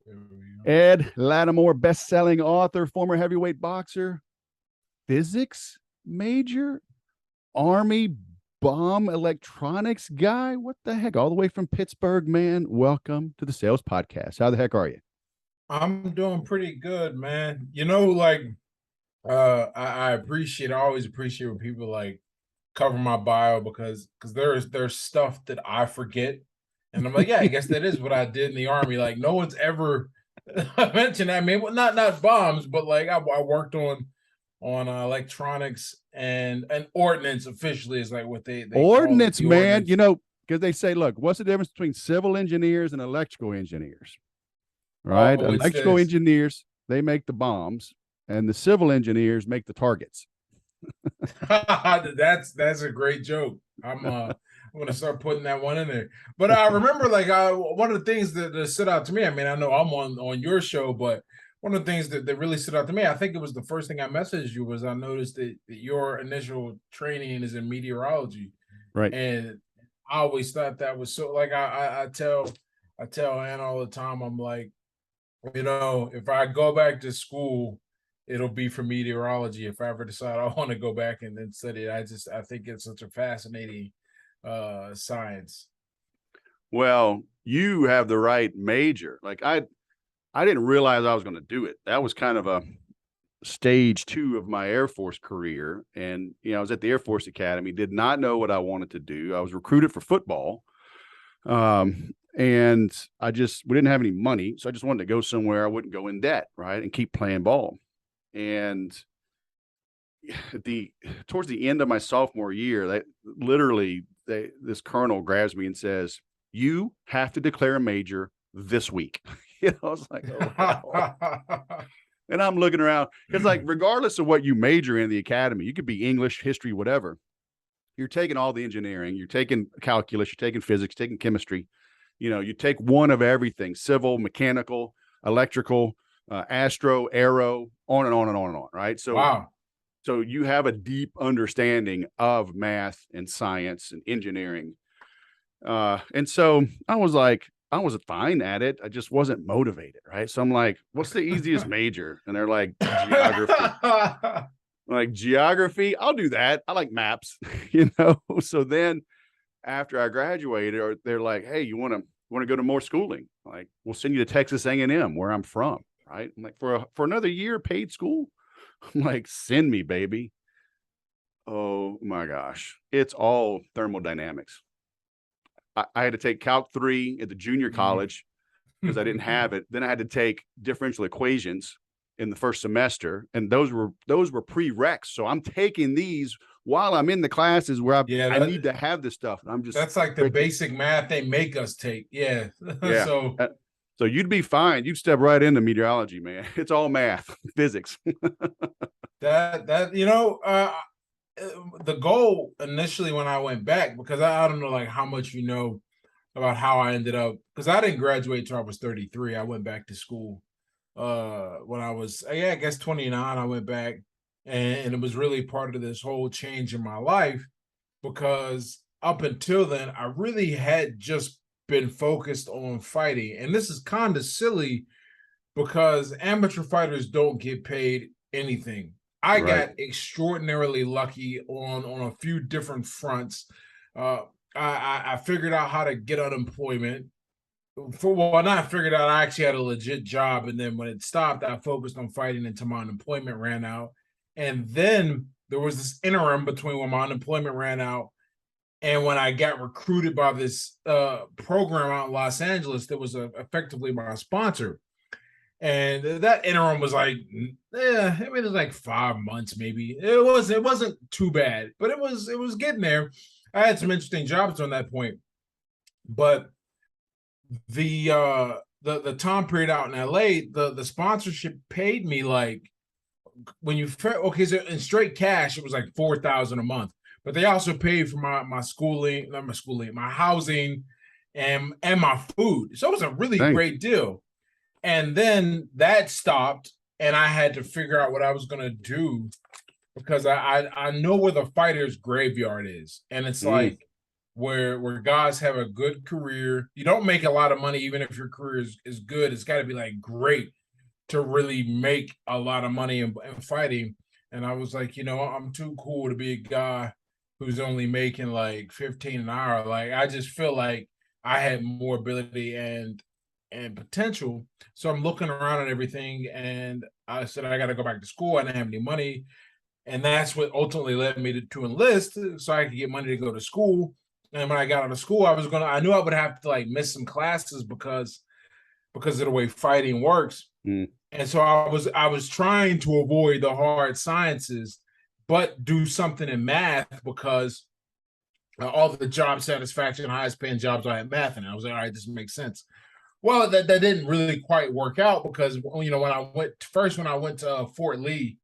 There we go. Ed Lattimore, best-selling author, former heavyweight boxer, physics major, Army bomb electronics guy. What the heck? All the way from Pittsburgh, man. Welcome to the Sales Podcast. How the heck are you? I'm doing pretty good, man. I appreciate, I always appreciate when people like cover my bio because there's stuff that I forget. And I'm like, yeah, I guess that is what I did in the Army. Like no one's ever mentioned that. I mean, well, not bombs, but like I worked on electronics and ordnance officially is like what they call it, Ordnance, the man. ordnance. You know, because they say, look, what's the difference between civil engineers and electrical engineers? Right? Oh, it's Electrical this. engineers, they make the bombs, and the civil engineers make the targets. That's a great joke. I'm gonna start putting that one in there. But I remember one of the things that stood out to me. I mean, I know I'm on your show, but one of the things that really stood out to me, I think it was the first thing I messaged you was I noticed that your initial training is in meteorology. Right. And I always thought that was so like I tell Ann all the time, I'm like, if I go back to school, it'll be for meteorology. If I ever decide I want to go back and then study it, I think it's such a fascinating science. Well, you have the right major. Like I didn't realize I was going to do it. That was kind of a stage 2 of my Air Force career. And, I was at the Air Force Academy, did not know what I wanted to do. I was recruited for football. And we didn't have any money. So I just wanted to go somewhere I wouldn't go in debt, right? And keep playing ball. And towards the end of my sophomore year, this colonel grabs me and says, "You have to declare a major this week." I was like, oh, hell. And I'm looking around because, like, regardless of what you major in the academy, you could be English, history, whatever. You're taking all the engineering, you're taking calculus, you're taking physics, taking chemistry. You take one of everything: civil, mechanical, electrical, astro, aero, on and on and on and on. Right. So, Wow. So you have a deep understanding of math and science and engineering. And so I was fine at it. I just wasn't motivated. Right. So I'm like, what's the easiest major? And they're like, geography. Like, geography, I'll do that. I like maps, So then after I graduated, they're like, hey, you want to go to more schooling? Like, we'll send you to Texas A&M, where I'm from. Right. I'm like, for another year paid school. I'm like, send me, baby. Oh my gosh. It's all thermodynamics. I had to take Calc 3 at the junior college because I didn't have it. Then I had to take differential equations in the first semester, and those were prereqs. So I'm taking these while I'm in the classes where I need to have this stuff. And that's like the basic math they make us take. Yeah. Yeah. So you'd be fine. You'd step right into meteorology, man. It's all math, physics. The goal initially when I went back, because I don't know like how much you know about how I ended up, because I didn't graduate until I was 33. I went back to school when I was, I guess 29. I went back, and it was really part of this whole change in my life, because up until then I really had just been focused on fighting. And this is kind of silly because amateur fighters don't get paid anything. I got extraordinarily lucky on a few different fronts. I figured out how to get unemployment. I figured out I actually had a legit job, and then when it stopped, I focused on fighting until my unemployment ran out. And then there was this interim between when my unemployment ran out and when I got recruited by this program out in Los Angeles that was effectively my sponsor. And that interim was like, it was like 5 months, maybe. It wasn't too bad, but it was getting there. I had some interesting jobs on that point, but the time period out in LA, the sponsorship paid me like so in straight cash, it was like $4,000 a month, but they also paid for my schooling, not my schooling, my housing, and my food. So it was a really great deal. And then that stopped, and I had to figure out what I was going to do, because I know where the fighter's graveyard is. And it's like, where guys have a good career. You don't make a lot of money even if your career is good. It's got to be like great to really make a lot of money in fighting. And I was like, I'm too cool to be a guy who's only making like 15 an hour. Like I just feel like I had more ability and potential. So I'm looking around at everything and I said I got to go back to school. I didn't have any money. And that's what ultimately led me to enlist so I could get money to go to school. And when I got out of school, I knew I would have to like miss some classes because of the way fighting works. Mm. And so I was trying to avoid the hard sciences, but do something in math because all the job satisfaction, highest paying jobs I had math, and I was like, all right, this makes sense. Well, that didn't really quite work out because when I went to Fort Lee,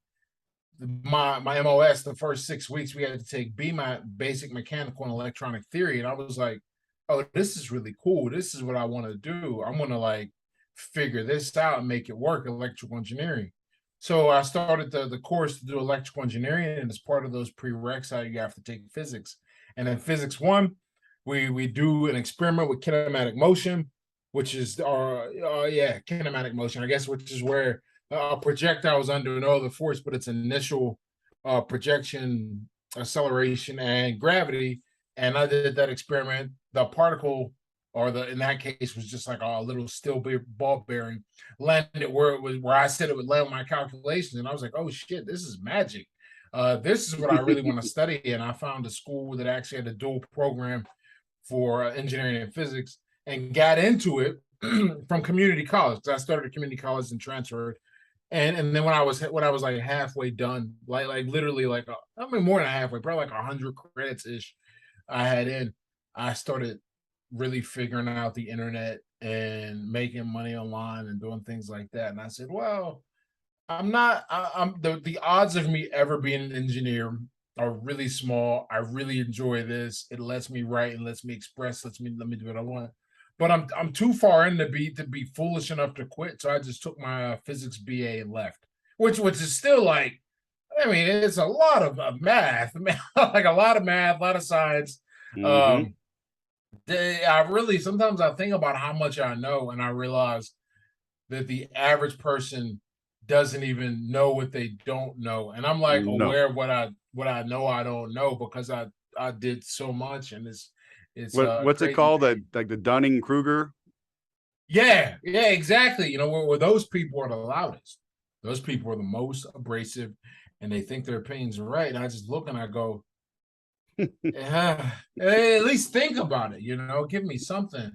my MOS the first 6 weeks we had to take my basic mechanical and electronic theory, and I was like, oh, this is really cool. This is what I want to do. I'm gonna like figure this out and make it work, electrical engineering. So I started the course to do electrical engineering, and as part of those prereqs, you have to take physics. And in physics one, we do an experiment with kinematic motion, which is kinematic motion, I guess, which is where a projectile is under no other force but its initial projection, acceleration, and gravity. And I did that experiment. The particle, or in that case, was just like a little steel ball bearing, landed where I said it would land my calculations, and I was like, oh shit, this is magic. This is what I really want to study. And I found a school that actually had a dual program for engineering and physics, and got into it from community college. I started at community college and transferred. And then when I was like halfway done, like literally like more than halfway, probably like 100 credits ish I had in, I started really figuring out the internet and making money online and doing things like that. And I said, well, I'm the odds of me ever being an engineer are really small. I really enjoy this. It lets me write and lets me express, let me do what I want. But I'm too far in to be foolish enough to quit. So I just took my physics BA and left, which is still like, I mean, it's a lot of math, like a lot of math, a lot of science. Mm-hmm. I really sometimes I think about how much I know, and I realize that the average person doesn't even know what they don't know. And I'm like No. aware of what I know I don't know because I did so much, and it's What's it crazy called? thing. Like the Dunning-Kruger? Yeah, exactly. Where those people are the loudest. Those people are the most abrasive, and they think their opinions are right. And I just look and I go, at least think about it. Give me something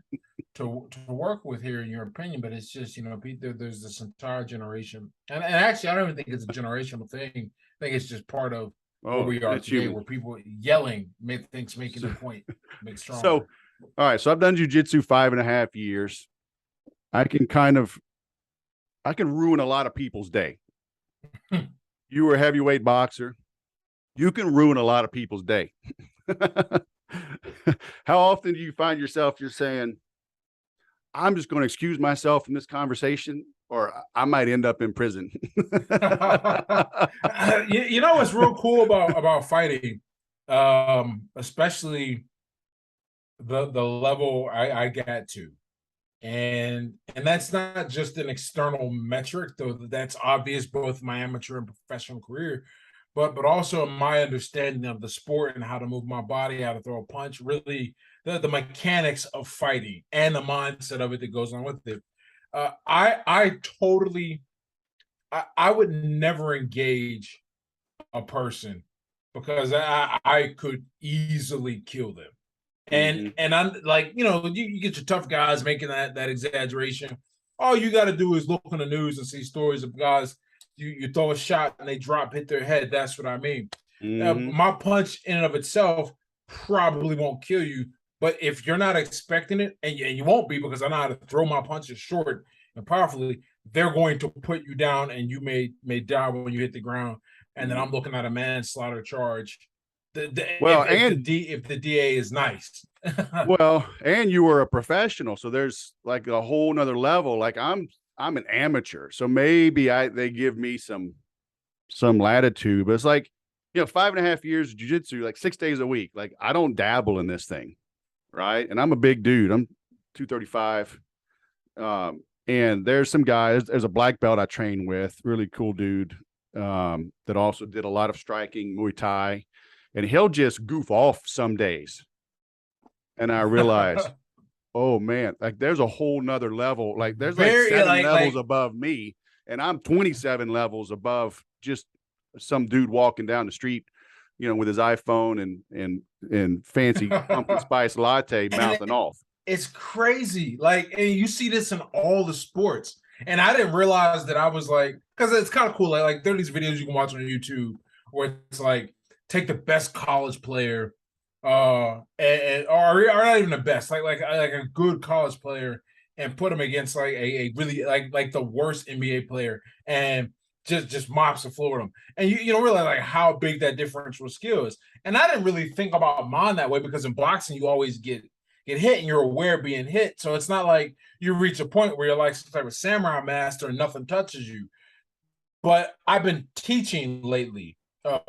to work with here in your opinion. But it's just there's this entire generation, and actually I don't even think it's a generational thing. I think it's just part of where Oh, we are it's today, human. where people yelling making So, their point make so, stronger. all right. So I've done jujitsu 5.5 years. I can I can ruin a lot of people's day. You were a heavyweight boxer. You can ruin a lot of people's day. How often do you find yourself you're saying, I'm just going to excuse myself from this conversation, or I might end up in prison? You know what's real cool about fighting, especially the level I got to, and that's not just an external metric, though that's obvious both my amateur and professional career, but also my understanding of the sport and how to move my body, how to throw a punch, really the mechanics of fighting and the mindset of it that goes on with it. I totally I would never engage a person because I could easily kill them. And Mm-hmm. and I'm like, you get your tough guys making that exaggeration. All you got to do is look on the news and see stories of guys. You throw a shot and they hit their head. That's what I mean. Mm-hmm. My punch in and of itself probably won't kill you, but if you're not expecting it, and you won't be because I know how to throw my punches short and powerfully, they're going to put you down, and you may die when you hit the ground. And then I'm looking at a manslaughter charge. Well, If the DA is nice. and you were a professional, so there's like a whole nother level. Like I'm an amateur, so maybe they give me some latitude, but it's like 5.5 years of jujitsu, like 6 days a week. Like I don't dabble in this thing. right? And I'm a big dude. I'm 235. And there's some guys, there's a black belt I train with, really cool dude, that also did a lot of striking, Muay Thai, and he'll just goof off some days. And I realize, oh man, like there's a whole nother level. Like there's like Very 7 levels above me, and I'm 27 levels above just some dude walking down the street, with his iPhone and fancy pumpkin spice latte mouthing off. It's crazy. Like, and you see this in all the sports. And I didn't realize that I was like, because it's kind of cool. Like there are these videos you can watch on YouTube where it's like, take the best college player, or not even the best, like a good college player, and put him against like a really like the worst NBA player, and just mops the floor with him. And you don't realize like how big that differential skill is. And I didn't really think about mine that way, because in boxing you always get hit and you're aware of being hit. So it's not like you reach a point where you're like some type of samurai master and nothing touches you. But I've been teaching lately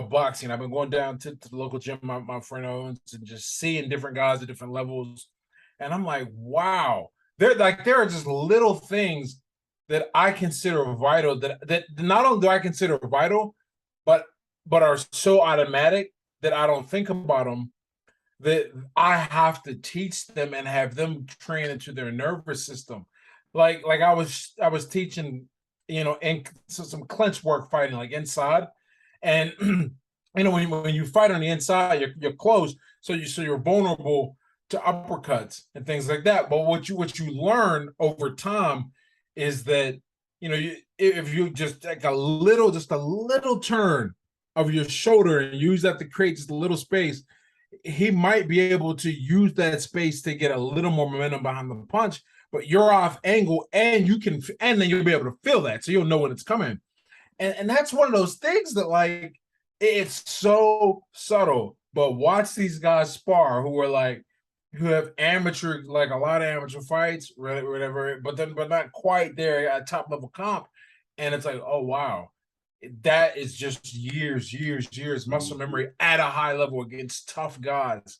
boxing. I've been going down to the local gym my friend owns, and just seeing different guys at different levels. And I'm like, wow. There are just little things that I consider vital, that not only do I consider vital, but are so automatic that I don't think about them, that I have to teach them and have them train into their nervous system. Like I was teaching, in some clinch work fighting, like inside, and when you fight on the inside, you're close, so you're vulnerable to uppercuts and things like that. But what you learn over time is that if you just take a little turn of your shoulder and use that to create just a little space, he might be able to use that space to get a little more momentum behind the punch, but you're off angle, and then you'll be able to feel that, so you'll know when it's coming. And that's one of those things that, like, it's so subtle, but watch these guys spar who have amateur, like a lot of amateur fights, whatever, but not quite there at top level comp. And it's like, oh wow, that is just years muscle memory at a high level against tough guys.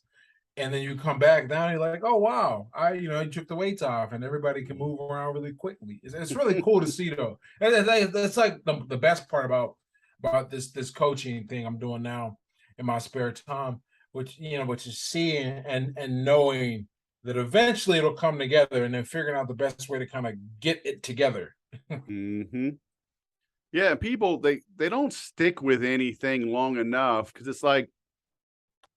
And then you come back down, you're like, oh wow, you took the weights off, and everybody can move around really quickly. It's really cool to see, though. That's like the best part about this coaching thing I'm doing now in my spare time, which is seeing and knowing that eventually it'll come together, and then figuring out the best way to kind of get it together. Mm-hmm. Yeah, people they don't stick with anything long enough, because it's like,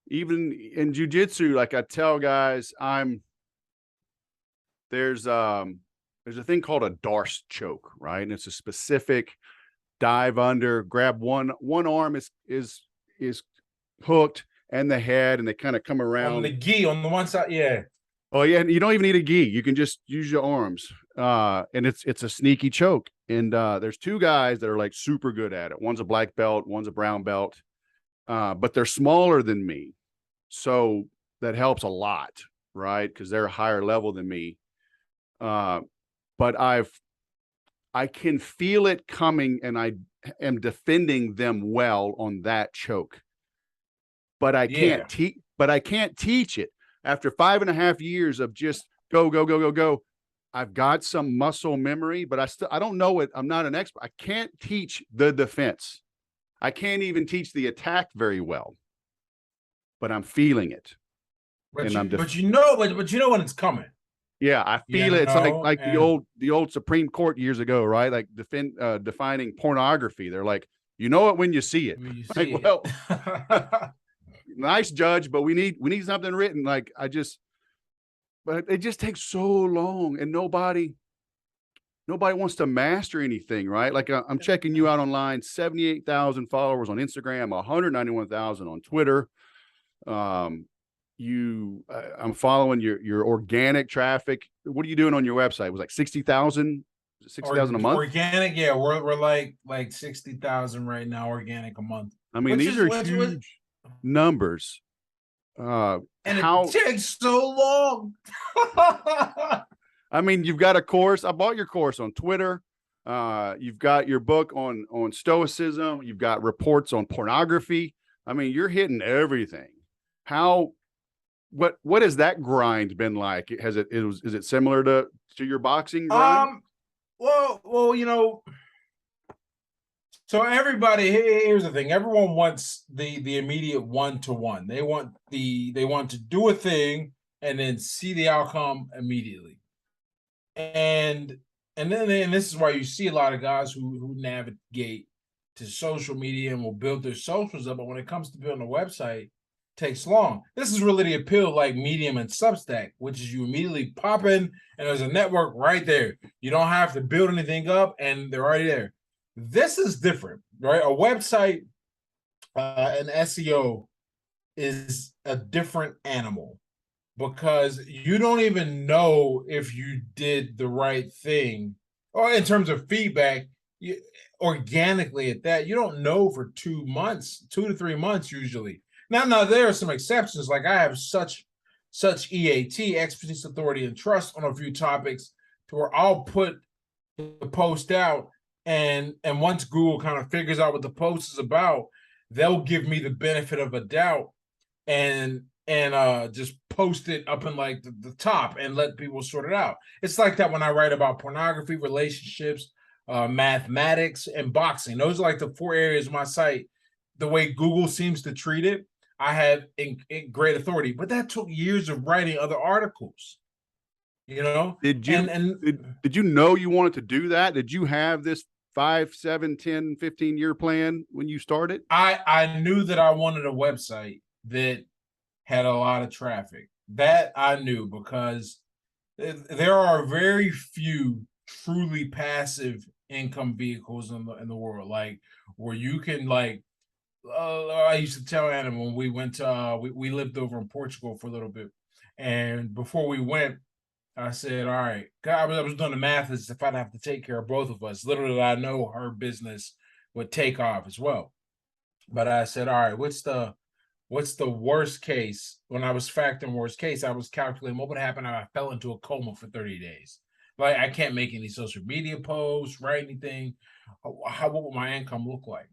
even in jiu-jitsu, like I tell guys, there's a thing called a Darce choke, right? And it's a specific dive under, grab one arm is hooked, and the head, and they kind of come around on the gi on the one side. Yeah. Oh yeah, you don't even need a gi. You can just use your arms. And it's a sneaky choke. And there's two guys that are like super good at it. One's a black belt, one's a brown belt. But they're smaller than me. So that helps a lot, right? Because they're a higher level than me. But I can feel it coming, and I am defending them well on that choke. But I can't teach it. After 5.5 years of just go, I've got some muscle memory, but I don't know it. I'm not an expert. I can't teach the defense. I can't even teach the attack very well, but I'm feeling it. But you know when it's coming. Yeah, I feel it. It's like the old Supreme Court years ago, right? Like defining pornography. They're like, you know it when you see it. Well, nice judge, but we need something written. But it just takes so long, and nobody wants to master anything, right? Like I'm checking you out online, 78,000 followers on Instagram, 191,000 on Twitter. I'm following your organic traffic. What are you doing on your website? It was like 60,000 a month. Organic, yeah, we're like 60,000 right now, organic a month. I mean, these are huge numbers. And it takes so long. I mean, you've got a course. I bought your course on Twitter. You've got your book on stoicism. You've got reports on pornography. I mean, you're hitting everything. How what has that grind been like? Is it similar to your boxing grind? Well, so everybody, here's the thing. Everyone wants the immediate one-to-one. They want to do a thing and then see the outcome immediately. And then this is why you see a lot of guys who navigate to social media and will build their socials up, but when it comes to building a website, it takes long. This is really the appeal of like Medium and Substack, which is you immediately pop in and there's a network right there. You don't have to build anything up and they're already there. This is different, right? A website and SEO is a different animal because you don't even know if you did the right thing, or in terms of feedback, organically at that, you don't know for 2 months, 2 to 3 months usually. Now there are some exceptions. Like I have such E.A.T, expertise, authority, and trust on a few topics to where I'll put the post out, and once Google kind of figures out what the post is about, they'll give me the benefit of a doubt and just post it up in like the top and let people sort it out. It's like that when I write about pornography, relationships, mathematics, and boxing. Those are like the 4 areas of my site. The way Google seems to treat it, I have in great authority. But that took years of writing other articles. Did you know you wanted to do that? Did you have this 5, 7, 10, 15-year plan when you started? I knew that I wanted a website that had a lot of traffic. That I knew because there are very few truly passive income vehicles in the world, like where you can like. I used to tell Anna when we went to we lived over in Portugal for a little bit, and before we went, I said, all right, I was doing the math as if I'd have to take care of both of us. Literally, I know her business would take off as well. But I said, all right, what's the worst case? When I was factoring worst case, I was calculating what would happen if I fell into a coma for 30 days. Like I can't make any social media posts, write anything. What would my income look like?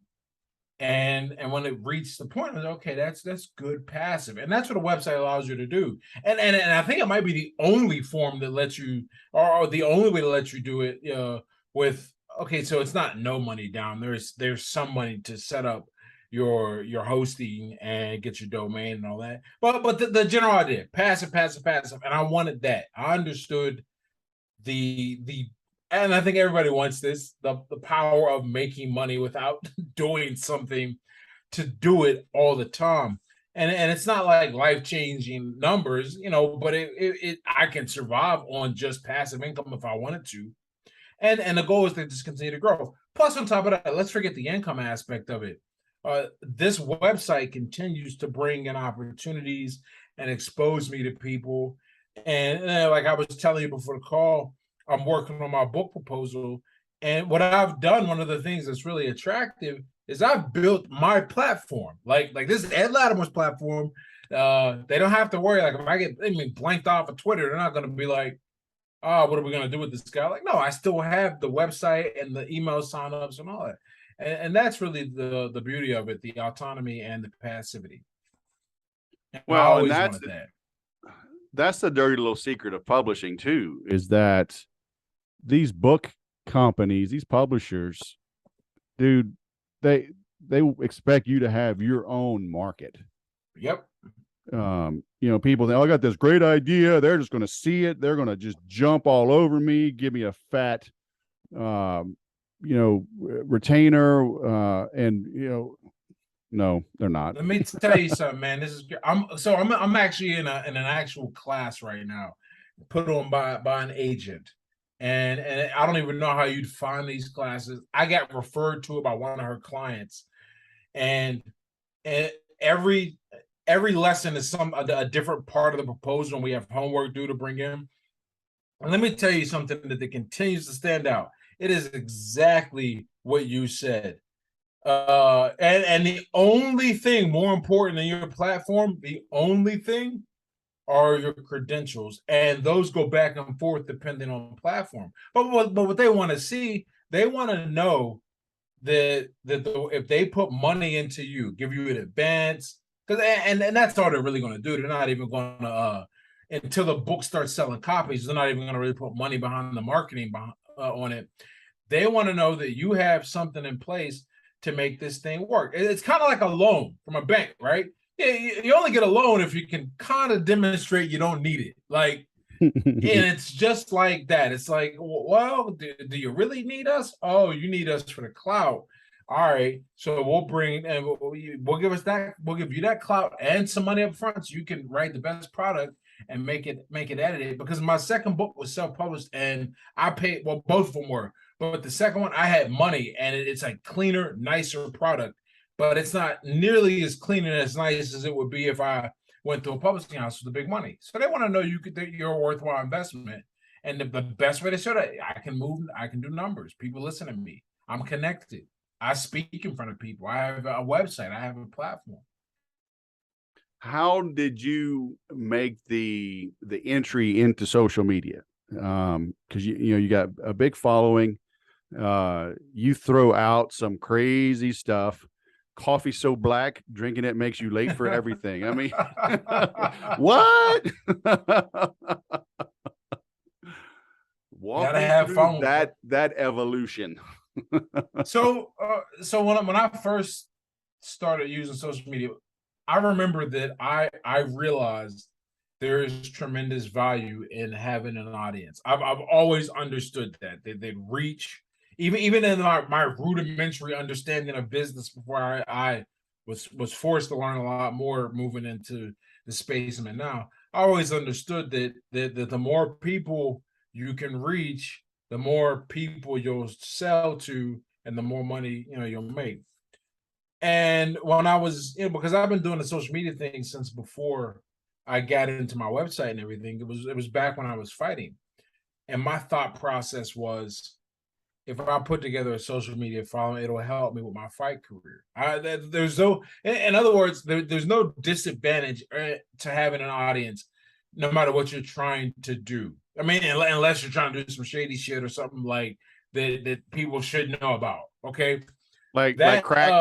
And when it reached the point, I was okay, that's good passive, and that's what a website allows you to do. And I think it might be the only form that lets you, or the only way to let you do it with. Okay, so it's not no money down. There's some money to set up your hosting and get your domain and all that. But the general idea, passive, and I wanted that. I understood the and I think everybody wants this, the power of making money without doing something to do it all the time. And it's not like life-changing numbers, but it I can survive on just passive income if I wanted to. And the goal is to just continue to grow. Plus, on top of that, let's forget the income aspect of it. This website continues to bring in opportunities and expose me to people. And like I was telling you before the call, I'm working on my book proposal. And what I've done, one of the things that's really attractive is I've built my platform. Like this is Ed Latimer's platform. They don't have to worry. Like if I get blanked off of Twitter, they're not going to be like, oh, what are we going to do with this guy? Like, no, I still have the website and the email signups and all that. And that's really the beauty of it, the autonomy and the passivity. And I Well, and always wanted that. That's the dirty little secret of publishing too, is that these book companies, these publishers, dude, they expect you to have your own market. Yep. People think, oh, I got this great idea. They're just going to see it. They're going to just jump all over me, give me a fat, retainer. No, they're not. Let me tell you something, man. I'm actually in an actual class right now, put on by an agent. And I don't even know how you'd find these classes. I got referred to it by one of her clients, and every lesson is a different part of the proposal, and we have homework due to bring in. And let me tell you something that continues to stand out. It is exactly what you said. And the only thing more important than your platform, the only thing are your credentials, and those go back and forth depending on the platform. But what they want to see, they want to know that if they put money into you, give you an advance, because and that's all they're really going to do. They're not even going to until the book starts selling copies. They're not even going to really put money behind the marketing on it. They want to know that you have something in place to make this thing work. It's kind of like a loan from a bank, right? Yeah, you only get a loan if you can kind of demonstrate you don't need it. Like, and it's just like that. It's like, well, do you really need us? Oh, you need us for the clout. All right, so we'll bring and we'll give us that. We'll give you that clout and some money up front, so you can write the best product and make it edited. Because my second book was self-published, and I paid. Well, both of them were, but the second one I had money, and it's a cleaner, nicer product. But it's not nearly as clean and as nice as it would be if I went to a publishing house with the big money. So they want to know you're a worthwhile investment. And the best way to show that, I can move, I can do numbers. People listen to me. I'm connected. I speak in front of people. I have a website. I have a platform. How did you make the entry into social media? Because you got a big following. You throw out some crazy stuff. Coffee so black, drinking it makes you late for everything. I mean, what? Walk Gotta me have through fun that evolution. So when I first started using social media, I remember that I realized there is tremendous value in having an audience. I've always understood that they reach. Even in my rudimentary understanding of business before I was forced to learn a lot more moving into the space I'm in now, I always understood that the more people you can reach, the more people you'll sell to, and the more money you'll make. And when I was, because I've been doing the social media thing since before I got into my website and everything. It was back when I was fighting, and my thought process was, if I put together a social media following, it'll help me with my fight career. There's no, in other words, there's no disadvantage to having an audience, no matter what you're trying to do. I mean, unless you're trying to do some shady shit or something like that people should know about. Okay, like that crack.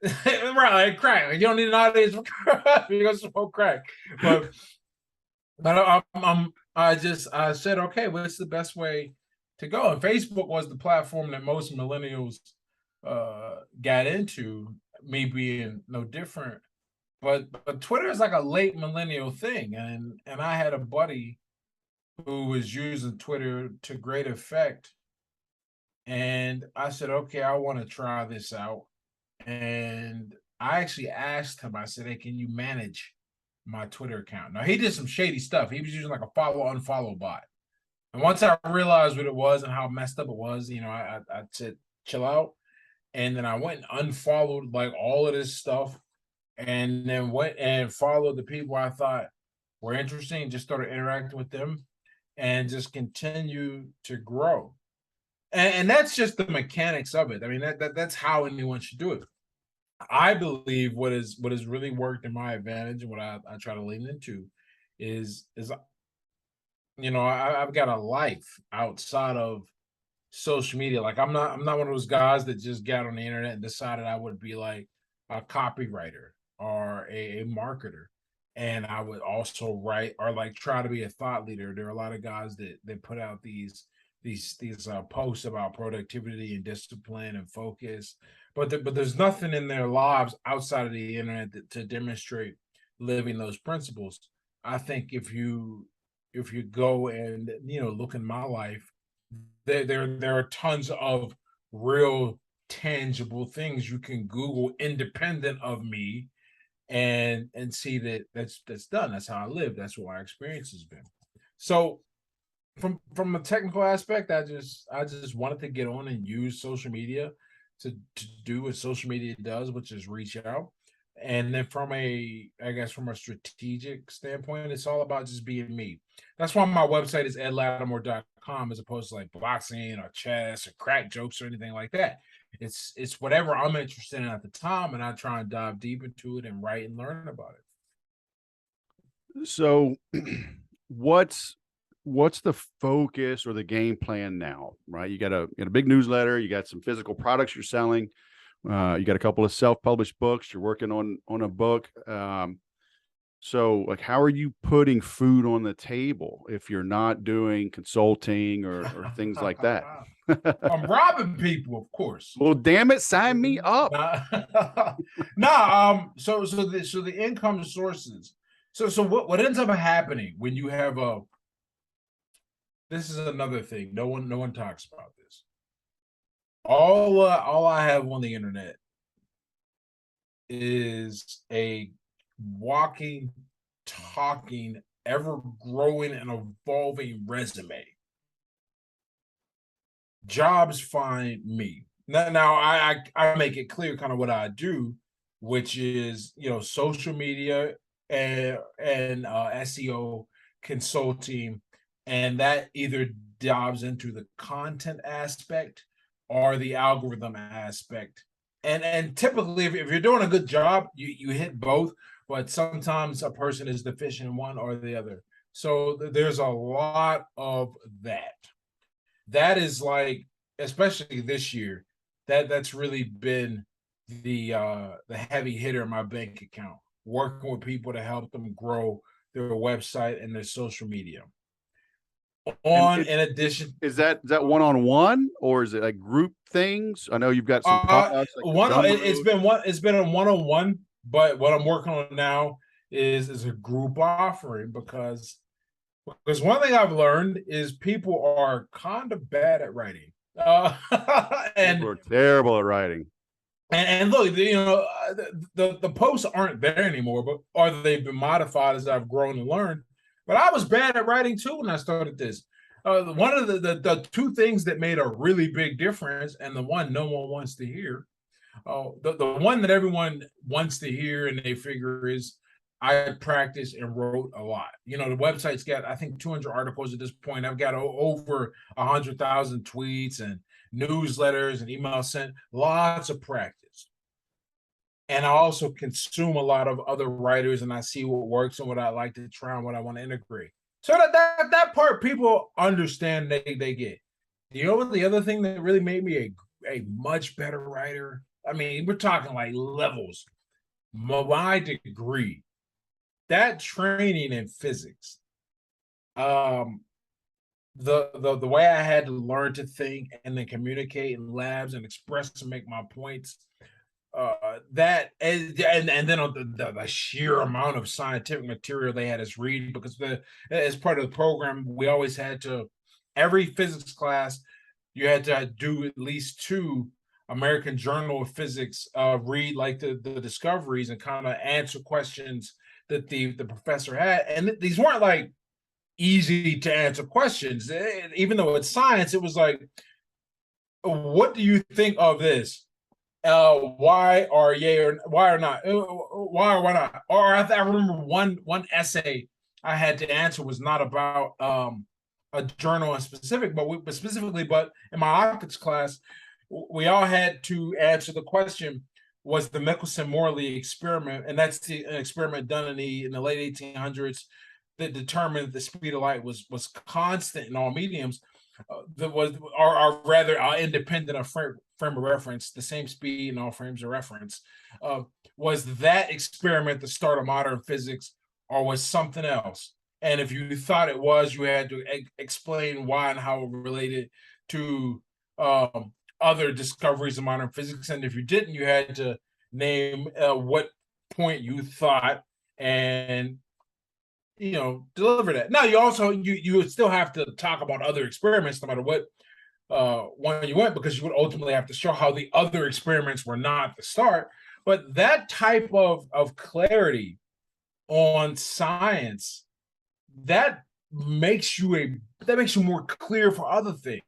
right, like crack. You don't need an audience for crack. You go smoke crack, but I said, okay, what's the best way to go? And Facebook was the platform that most millennials got into, me being no different. But Twitter is like a late millennial thing, and I had a buddy who was using Twitter to great effect, and I said, okay, I want to try this out, and I actually asked him. I said, hey, can you manage my Twitter account? Now he did some shady stuff. He was using like a follow unfollow bot. And once I realized what it was and how messed up it was, I said, chill out. And then I went and unfollowed like all of this stuff, and then went and followed the people I thought were interesting, just started interacting with them and just continue to grow. And that's just the mechanics of it. I mean, that's how anyone should do it. I believe what has really worked in my advantage and what I try to lean into is I've got a life outside of social media. Like I'm not one of those guys that just got on the internet and decided I would be like a copywriter or a marketer. And I would also write or like try to be a thought leader. There are a lot of guys that put out these posts about productivity and discipline and focus, but there's nothing in their lives outside of the internet to demonstrate living those principles. I think if you go and look in my life, there are tons of real tangible things you can Google independent of me and see that's done. That's how I live. That's what my experience has been. So from a technical aspect, I just wanted to get on and use social media to do what social media does, which is reach out. And then from a strategic standpoint, it's all about just being me. That's why my website is edlattimore.com as opposed to like boxing or chess or crack jokes or anything like that. It's whatever I'm interested in at the time, and I try and dive deep into it and write and learn about it. So what's the focus or the game plan now, right? You got a big newsletter, you got some physical products you're selling. You got a couple of self-published books. You're working on a book. So like, how are you putting food on the table if you're not doing consulting or things like that? I'm robbing people, of course. Well, damn it, sign me up. So the income sources. So what ends up happening when you have a, this is another thing. No one talks about this. All I have on the internet is a walking, talking, ever growing and evolving resume. Jobs find me. Now I make it clear kind of what I do, which is, social media and SEO consulting, and that either dives into the content aspect or the algorithm aspect. And typically, if you're doing a good job, you hit both, but sometimes a person is deficient in one or the other. So there's a lot of that. That is like, especially this year, that's really been the heavy hitter in my bank account, working with people to help them grow their website and their social media. In addition, is that one-on-one or is it like group things? I know you've got some products like it's been a one-on-one, but what I'm working on now is a group offering, because one thing I've learned is people are kind of bad at writing. And people are terrible at writing. And look, the posts aren't there anymore, but or they've been modified as I've grown and learned. But I was bad at writing too when I started this. One of the two things that made a really big difference, and the one no one wants to hear, the one that everyone wants to hear and they figure is, I practiced and wrote a lot. The website's got, I think, 200 articles at this point. I've got over 100,000 tweets and newsletters and emails sent. Lots of practice. And I also consume a lot of other writers, and I see what works and what I like to try and what I want to integrate. So that part people understand, they get. The other thing that really made me a much better writer, I mean, we're talking like levels. My degree, that training in physics, the way I had to learn to think and then communicate in labs and express and make my points, that and then the sheer amount of scientific material they had us read, because as part of the program we always had to, every physics class you had to do at least 2 American Journal of Physics, read like the discoveries and kind of answer questions that the professor had. And these weren't like easy to answer questions. Even though it's science, it was like, what do you think of this? Why or yay or why or not? Why or why not? Or I remember one essay I had to answer was not about a journal in specific, but in my optics class, we all had to answer the question, was the Michelson-Morley experiment, and that's an experiment done in the late 1800s that determined the speed of light was constant in all mediums, that was, or rather independent of frame of reference, the same speed in all frames of reference. Was that experiment the start of modern physics, or was something else? And if you thought it was, you had to explain why and how it related to other discoveries in modern physics. And if you didn't, you had to name what point you thought and deliver that. Now you also you would still have to talk about other experiments no matter what one you went, because you would ultimately have to show how the other experiments were not the start. But that type of clarity on science, that makes you more clear for other things.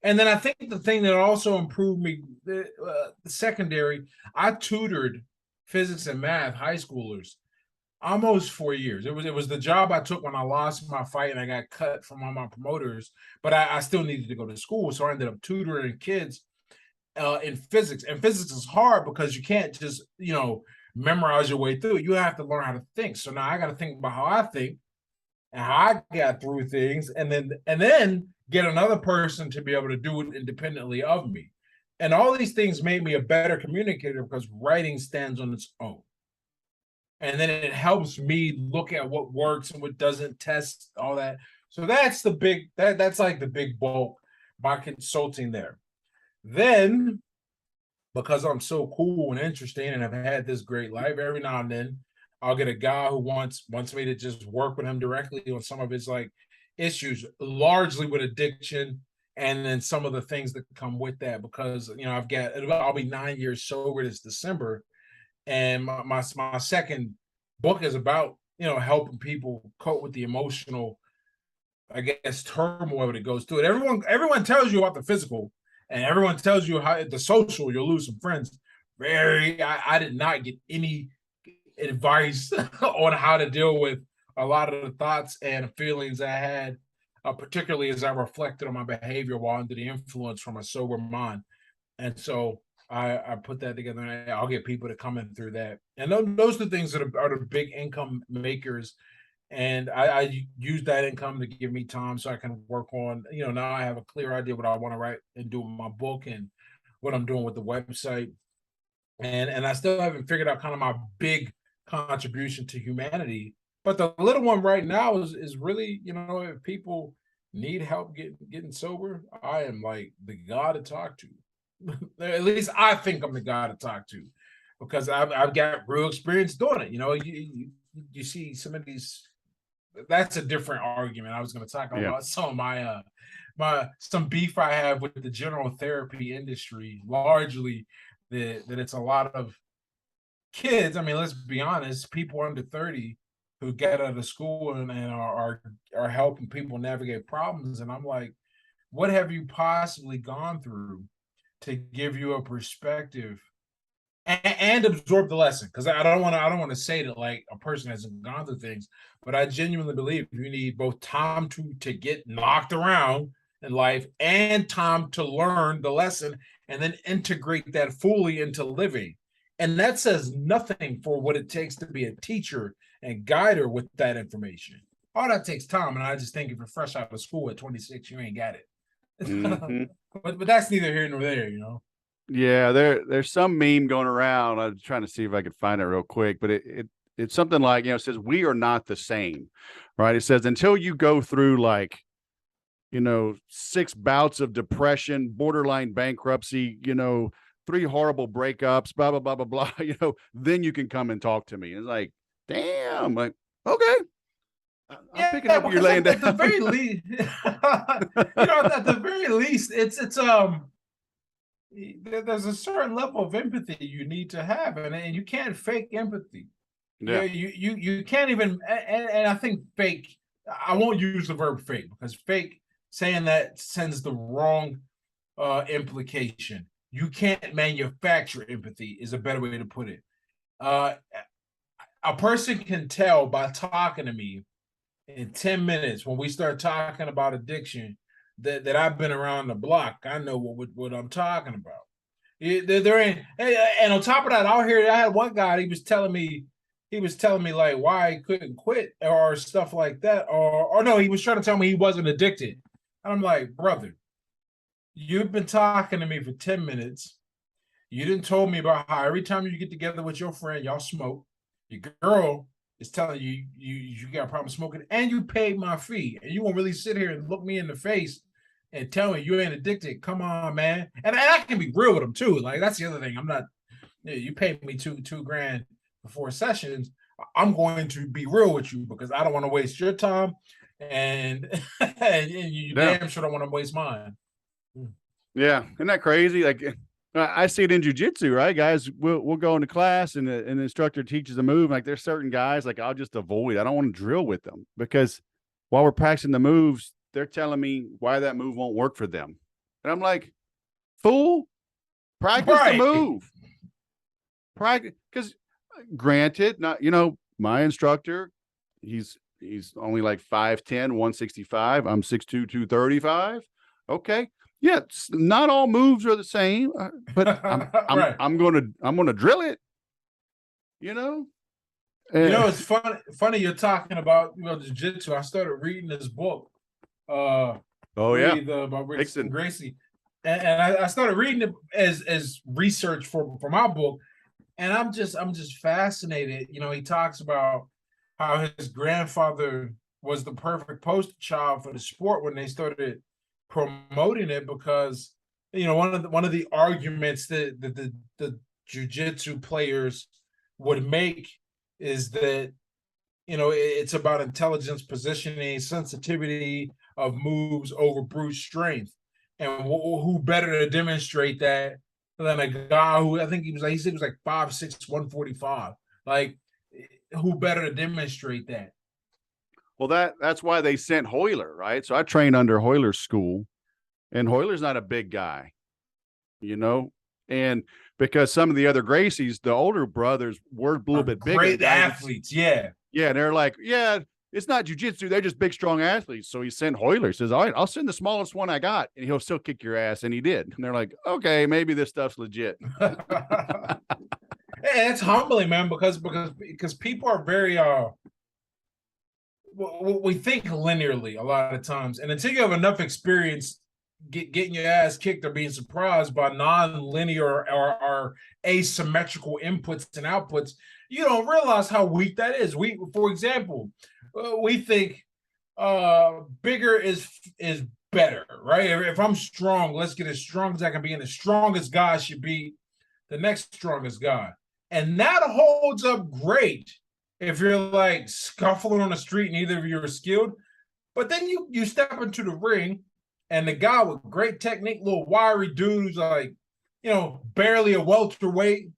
And then I think the thing that also improved me, the secondary, I tutored physics and math high schoolers almost 4 years. It was the job I took when I lost my fight and I got cut from all my promoters, but I still needed to go to school. So I ended up tutoring kids in physics. And physics is hard because you can't just, memorize your way through it. You have to learn how to think. So now I got to think about how I think and how I got through things, and then get another person to be able to do it independently of me. And all these things made me a better communicator because writing stands on its own. And then it helps me look at what works and what doesn't, test all that. So that's the big that's like the big bulk by consulting there. Then because I'm so cool and interesting and I've had this great life, every now and then I'll get a guy who wants me to just work with him directly on some of his like issues, largely with addiction, and then some of the things that come with that. Because I'll be 9 years sober this December, and my second book is about helping people cope with the emotional, I guess, turmoil that goes through it. Everyone tells you about the physical, and everyone tells you how the social, you'll lose some friends. I did not get any advice on how to deal with a lot of the thoughts and feelings I had, particularly as I reflected on my behavior while under the influence from a sober mind. And so I put that together, and I'll get people to come in through that. And those are the things that are the big income makers. And I use that income to give me time so I can work on, now I have a clear idea what I want to write and do with my book and what I'm doing with the website. And I still haven't figured out kind of my big contribution to humanity. But the little one right now is really, if people need help getting sober, I am like the guy to talk to. At least I think I'm the guy to talk to, because I've got real experience doing it. You see some of these. That's a different argument. I was going to talk Yeah. about some of my some beef I have with the general therapy industry, largely that it's a lot of kids. I mean, let's be honest, people under 30 who get out of school and are helping people navigate problems. And I'm like, what have you possibly gone through to give you a perspective and absorb the lesson? Because I don't want to say that like a person hasn't gone through things, but I genuinely believe you need both time to get knocked around in life and time to learn the lesson and then integrate that fully into living. And that says nothing for what it takes to be a teacher and guider with that information. All that takes time. And I just think if you're fresh out of school at 26, you ain't got it. Mm-hmm. But that's neither here nor there, Yeah, there's some meme going around. I was trying to see if I could find it real quick, but it's something like, it says we are not the same, right? It says until you go through like, 6 bouts of depression, borderline bankruptcy, 3 horrible breakups, blah blah blah blah blah, then you can come and talk to me. It's like, damn, like, okay. I'm picking up what you're laying down. At the very least, at the very least, it's there's a certain level of empathy you need to have, and you can't fake empathy. Yeah. You can't even, and I think fake. I won't use the verb fake because fake saying that sends the wrong implication. You can't manufacture empathy is a better way to put it. A person can tell by talking to me in 10 minutes when we start talking about addiction that I've been around the block. I know what I'm talking about. There ain't, and on top of that, I had one guy, he was telling me like why he couldn't quit or stuff like that. Or no, he was trying to tell me he wasn't addicted. And I'm like, brother, you've been talking to me for 10 minutes. You didn't told me about how every time you get together with your friend, y'all smoke. Your girl is telling you got a problem smoking, and you paid my fee, and you won't really sit here and look me in the face and tell me you ain't addicted. Come on, man. And I can be real with them too. Like that's the other thing. I'm not. You paid me two grand for 4 sessions. I'm going to be real with you because I don't want to waste your time, and and you damn sure don't want to waste mine. Yeah, isn't that crazy? Like, I see it in jujitsu, right? Guys, we'll go into class and an instructor teaches a move. Like there's certain guys like I'll just avoid. I don't want to drill with them because while we're practicing the moves, they're telling me why that move won't work for them. And I'm like, fool, practice the move. Practice, because granted, not my instructor, he's only like 5'10", 165. I'm 6'2", 235. Okay. Yeah, not all moves are the same, but I'm gonna drill it. It's funny you're talking about jiu-jitsu. I started reading this book. About Rick Gracie. and I started reading it as research for my book, and I'm just fascinated. You know, he talks about how his grandfather was the perfect poster child for the sport when they started promoting it, because one of the arguments that the jujitsu players would make is that it's about intelligence, positioning, sensitivity of moves over brute strength, and who better to demonstrate that than a guy who I think he said he was like 5'6", 145. Like, who better to demonstrate that? Well, that's why they sent Hoyler, right? So I trained under Hoyler's school, and Hoyler's not a big guy, and because some of the other Gracies, the older brothers, were a little bit bigger. Great athletes, yeah. Yeah, and they're like, yeah, it's not jujitsu. They're just big, strong athletes. So he sent Hoyler. He says, all right, I'll send the smallest one I got, and he'll still kick your ass. And he did. And they're like, okay, maybe this stuff's legit. It's humbling, man, because people are very we think linearly a lot of times, and until you have enough experience getting your ass kicked or being surprised by non-linear or asymmetrical inputs and outputs, you don't realize how weak that is. For example, we think bigger is better, right? If I'm strong, let's get as strong as I can be, and the strongest guy should be the next strongest guy. And that holds up great if you're like scuffling on the street and either of you are skilled. But then you step into the ring, and the guy with great technique, little wiry dude who's like, barely a welterweight,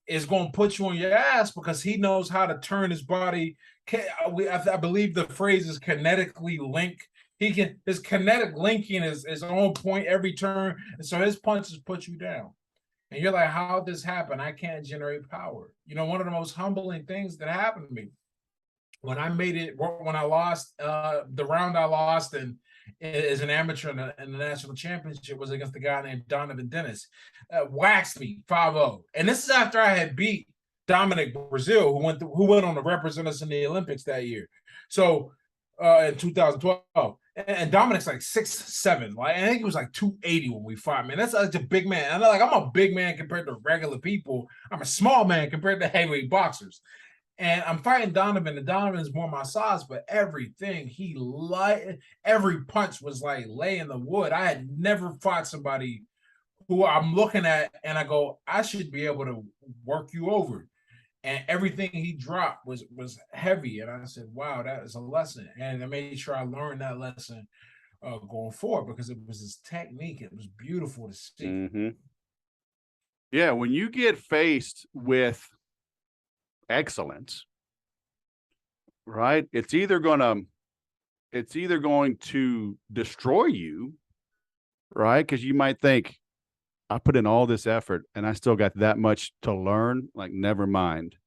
is going to put you on your ass because he knows how to turn his body. I believe the phrase is kinetically link. His kinetic linking is on point every turn, and so his punches put you down. And you're like, how did this happen? I can't generate power. One of the most humbling things that happened to me when I lost the round I lost and as an amateur in the national championship was against a guy named Donovan Dennis. Waxed me 5-0. And this is after I had beat Dominic Brazil, who went on to represent us in the Olympics that year. So in 2012. And Dominic's like 6'7". Like, I think he was like 280 when we fought, man. That's a big man. And I'm a big man compared to regular people. I'm a small man compared to heavyweight boxers. And I'm fighting Donovan, and Donovan's more my size, but everything every punch was like laying the wood. I had never fought somebody who I'm looking at and I go, I should be able to work you over. And everything he dropped was heavy. And I said, wow, that is a lesson. And I made sure I learned that lesson going forward, because it was his technique. It was beautiful to see. Mm-hmm. Yeah, when you get faced with excellence, right? It's either going to destroy you, right? Because you might think, I put in all this effort and I still got that much to learn, like, never mind,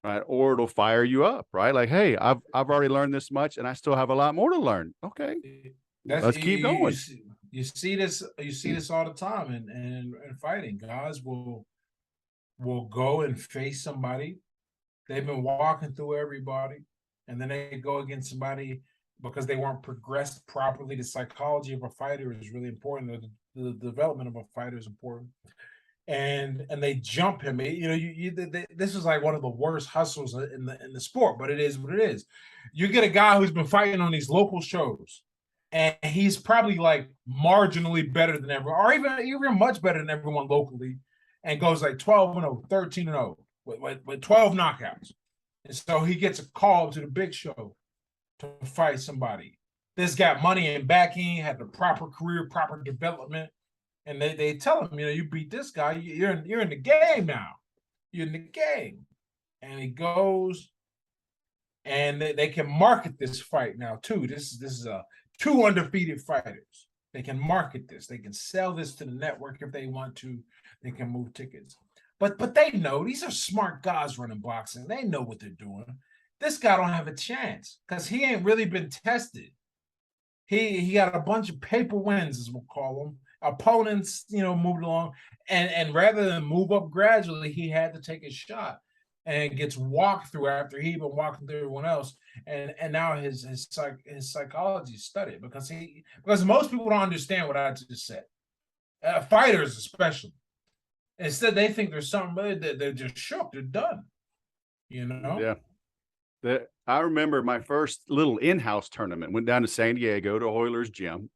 right? Or it'll fire you up, right? Like, hey, I've already learned this much and I still have a lot more to learn. Okay, let's keep going. You see this all the time in fighting. Guys will go and face somebody. They've been walking through everybody, and then they go against somebody because they weren't progressed properly. The psychology of a fighter is really important. The development of a fighter is important, and they jump him. This is like one of the worst hustles in the sport, but it is what it is. You get a guy who's been fighting on these local shows, and he's probably like marginally better than everyone, or even much better than everyone locally, and goes like 12-0, 13-0 with 12 knockouts. And so he gets a call to the big show to fight somebody. This got money and backing, had the proper career, proper development. And they tell him, you beat this guy, you're in the game now. You're in the game. And he goes, and they can market this fight now too. This is two undefeated fighters. They can market this. They can sell this to the network if they want to. They can move tickets. But they know, these are smart guys running boxing. They know what they're doing. This guy don't have a chance because he ain't really been tested. He got a bunch of paper wins, as we'll call them. Opponents, moved along. And rather than move up gradually, he had to take a shot and gets walked through after he been walking through everyone else. And now his psychology is studied because most people don't understand what I just said. fighters especially. Instead, they think there's something that they're just shook. They're done. You know? Yeah. I remember my first little in-house tournament. Went down to San Diego to Oilers gym,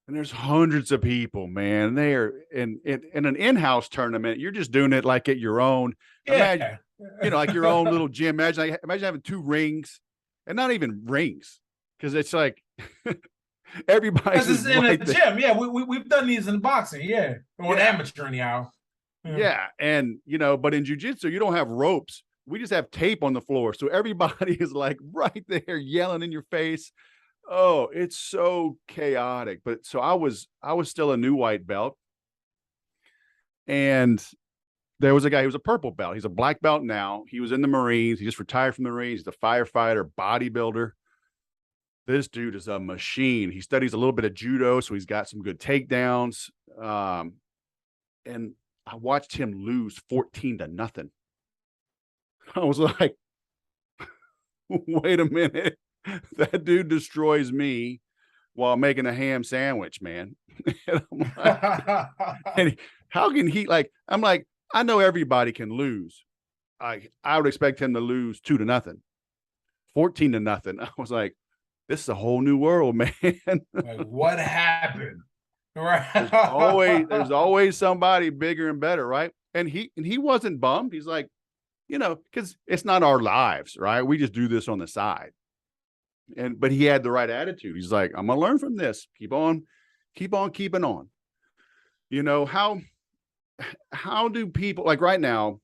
and there's hundreds of people, man. They're in an in-house tournament. You're just doing it like at your own. Imagine, Yeah. like your own little gym. Imagine having 2 rings, and not even rings, because it's like everybody's Because it's in right a there. gym. Yeah, we've done these in boxing. Yeah, or an amateur anyhow. Yeah, and but in jiu-jitsu, you don't have ropes. We just have tape on the floor, so everybody is like right there yelling in your face. Oh, it's so chaotic. But so I was still a new white belt, and there was a guy who was a purple belt. He's a black belt now. He was in the Marines. He just retired from the Marines. He's a firefighter, bodybuilder. This dude is a machine. He studies a little bit of judo, so he's got some good takedowns. And I watched him lose 14-0. I was like, wait a minute. That dude destroys me while making a ham sandwich, man. And I'm like, and how can he, like, I'm like, I know everybody can lose. I would expect him to lose 2-0, 14-0. I was like, this is a whole new world, man. Like, what happened? Right. There's always somebody bigger and better, right? And he wasn't bummed. He's like, because it's not our lives, right? We just do this on the side. But he had the right attitude. He's like, I'm gonna learn from this. Keep on keeping on. How do people, like right now,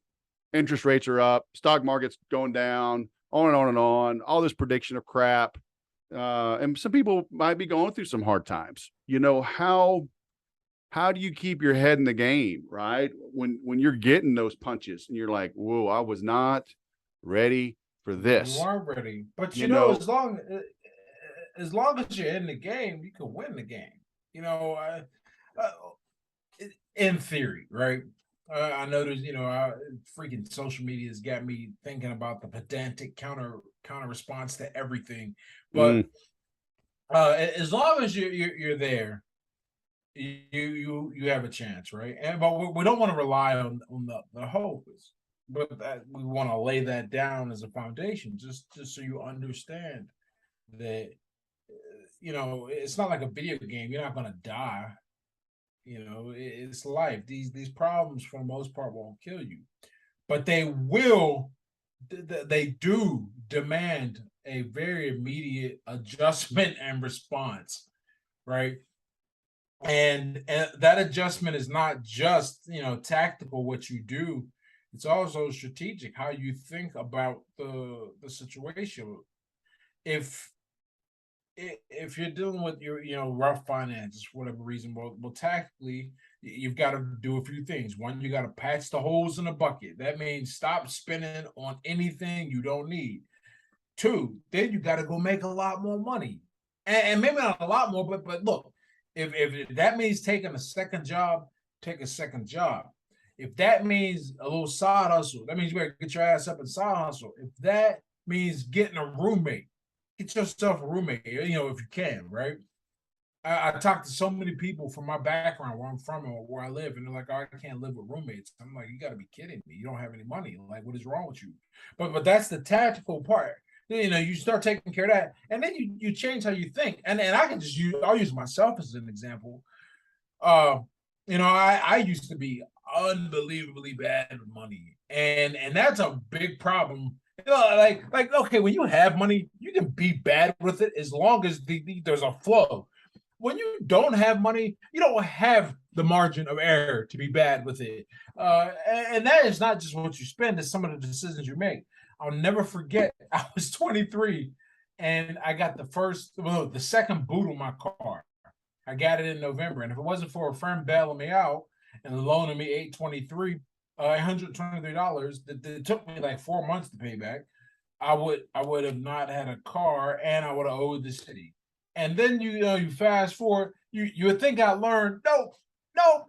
interest rates are up, stock market's going down, on and on and on, all this prediction of crap. And some people might be going through some hard times. How do you keep your head in the game, right? When you're getting those punches and you're like, whoa, I was not ready for this. You are ready, but as long as you're in the game, you can win the game. Uh, in theory, right? I know there's, freaking social media has got me thinking about the pedantic counter response to everything, but as long as you're there, you have a chance, right? But we don't want to rely on the hope, but we want to lay that down as a foundation, just so you understand that it's not like a video game. You're not going to die. It's life. These problems for the most part won't kill you, but they will. They do demand a very immediate adjustment and response, right? And that adjustment is not just tactical what you do, it's also strategic how you think about the situation. If you're dealing with your rough finances for whatever reason, well tactically you've got to do a few things. One, you got to patch the holes in the bucket. That means stop spending on anything you don't need. Two, then you got to go make a lot more money, and maybe not a lot more, but look, if that means taking a second job, take a second job. If that means a little side hustle, that means you better get your ass up and side hustle. If that means getting a roommate, get yourself a roommate, if you can, right? I talked to so many people from my background, where I'm from or where I live, and they're like, "Oh, I can't live with roommates." I'm like, "You got to be kidding me! You don't have any money. Like, what is wrong with you?" But that's the tactical part. You start taking care of that, and then you change how you think. And I can I'll use myself as an example. Uh, I used to be unbelievably bad with money, and that's a big problem. Like okay, when you have money, you can be bad with it as long as there's a flow. When you don't have money, you don't have the margin of error to be bad with it. And that is not just what you spend, it's some of the decisions you make. I'll never forget, I was 23 and I got the second boot on my car. I got it in November. And if it wasn't for a friend bailing me out and loaning me $123 that took me like 4 months to pay back, I would have not had a car and I would have owed the city. And then you fast forward, you would think I learned. No,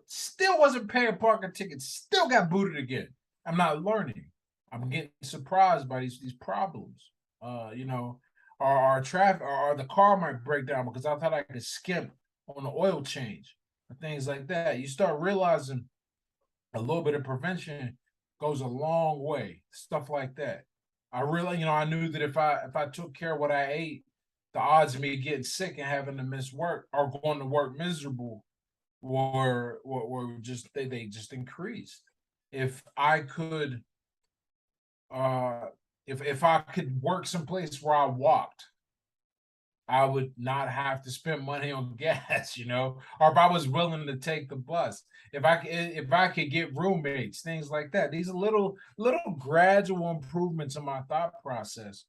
still wasn't paying parking tickets, still got booted again. I'm not learning. I'm getting surprised by these problems. Our traffic or the car might break down because I thought I could skimp on the oil change. things like that. You start realizing a little bit of prevention goes a long way. Stuff like that. I really, I knew that if I took care of what I ate, the odds of me getting sick and having to miss work or going to work miserable were just they just increased. If I could uh if I could work someplace where I walked, I would not have to spend money on gas, or if I was willing to take the bus, if I could get roommates, things like that. These are little gradual improvements in my thought process.